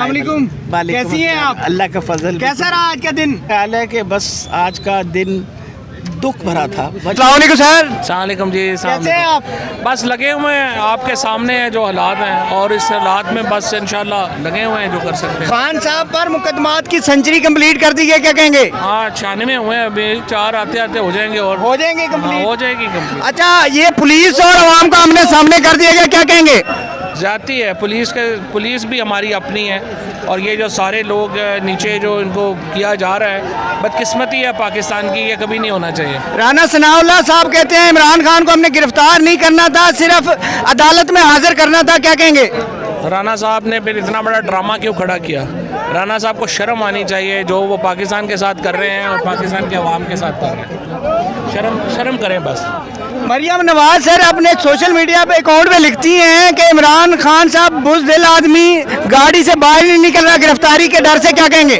वालेकुम, कैसी हैं आप? अल्लाह का फजल। कैसा रहा आज का दिन? ख्याल है कि बस आज का दिन दुख भरा था। अस्सलामुअलैकुम सर, सलामकुम जी। कैसे हैं आप? बस लगे हुए हैं, आपके सामने हैं जो हालात हैं, और इस हालात में बस इंशाल्लाह लगे हुए हैं जो कर सकते हैं। खान साहब पर मुकदमात की सेंचुरी कंप्लीट कर दी है, क्या कहेंगे? हाँ, 96 हुए हैं, अभी 4 आते आते हो जाएंगे और हो जाएंगे हाँ, कंप्लीट? हो जाएगी कंप्लीट। अच्छा, ये पुलिस और आवाम का हमने सामने कर दिया गया, क्या कहेंगे? जाती है पुलिस भी हमारी अपनी है, और ये जो सारे लोग नीचे जो इनको किया जा रहा है, बदकिस्मती है पाकिस्तान की, ये कभी नहीं होना चाहिए। राना सनाउल्लाह साहब कहते हैं इमरान खान को हमने गिरफ्तार नहीं करना था, सिर्फ अदालत में हाजिर करना था, क्या कहेंगे? राना साहब ने फिर इतना बड़ा ड्रामा क्यों खड़ा किया? राना साहब को शर्म आनी चाहिए, जो वो पाकिस्तान के साथ कर रहे हैं और पाकिस्तान के अवाम के साथ कर रहे हैं। शर्म करें बस। मरियम नवाज सर अपने सोशल मीडिया पे अकाउंट पे लिखती हैं कि इमरान खान साहब बुज़दिल आदमी, गाड़ी से बाहर नहीं निकल रहा गिरफ्तारी के डर से, क्या कहेंगे?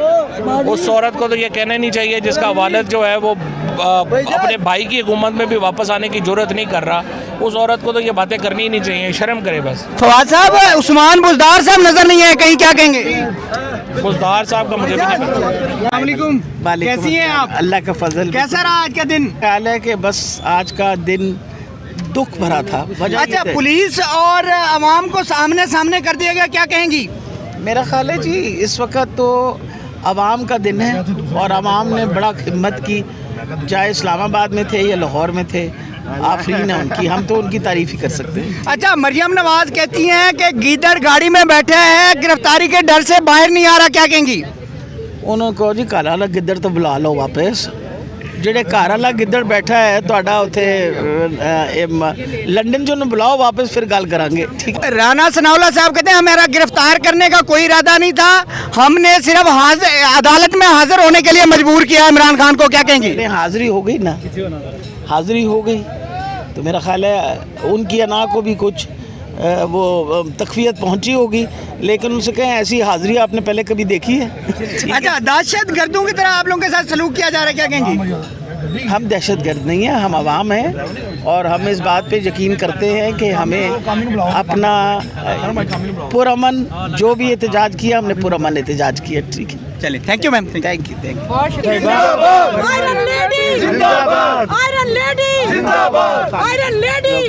उस औरत को तो ये कहना नहीं चाहिए जिसका वालिद जो है वो अपने भाई की हुकूमत में भी वापस आने की जरूरत नहीं कर रहा। उस औरत को तो ये बातें करनी ही नहीं चाहिए, शर्म करे बस। फवाद साहब, उस्मान बुज़दार साहब नजर नहीं है कहीं, क्या कहेंगे? बुज़दार साहब का मुझे भी नहीं पता। वालेकुम, कैसी हैं आप? अल्लाह का फजल। कैसा रहा आज का दिन? ख्याल है कि बस आज का दिन दुख भरा था। अच्छा, पुलिस और आवाम को सामने सामने कर दिया गया, क्या कहेंगी? मेरा ख्याल है जी इस वक्त तो आवाम का दिन है, और आवाम ने बड़ा हिम्मत की, चाहे इस्लामाबाद में थे या लाहौर में थे। आफरीन है उनकी, हम तो उनकी तारीफ ही कर सकते हैं। अच्छा, मरियम नवाज कहती हैं कि गीदड़ गाड़ी में बैठे हैं, गिरफ्तारी के डर से बाहर नहीं आ रहा, क्या कहेंगी? उन्होंने कहो जी घर वाला गिद्दड़ तो बुला लो वापस। ਜਿਹੜੇ ਘਰ ਵਾਲਾ ਗਿੱਦੜ ਬੈਠਾ ਹੈ ਤੁਹਾਡਾ ਉੱਥੇ लंदन जो बुलाओ वापस, फिर गल करांगे, ठीक है? राना सनाउल्लाह साहब कहते हैं हमारा गिरफ्तार करने का कोई इरादा नहीं था, हमने सिर्फ अदालत में हाजिर होने के लिए मजबूर किया इमरान खान को, क्या कहेंगे? हाजिरी हो गई ना, हाजिरी हो गई तो मेरा ख्याल है उनकी अना को भी कुछ वो तकफियत पहुंची होगी, लेकिन उनसे कहें ऐसी हाजिरी आपने पहले कभी देखी है? अच्छा, दहशत गर्दों की तरह आप लोगों के साथ सलूक किया जा रहा है, क्या कहेंगे? हम दहशत गर्द नहीं हैं, हम आवाम हैं, और हम इस बात पे यकीन करते हैं कि हमें अपना पुरअमन जो भी एहतजाज किया, हमने पुरअमन एहतजाज किया, ठीक है? चलिए, thank you ma'am, thank you. Iron lady जिंदाबाद, आयरन लेडी जिंदाबाद, आयरन लेडी।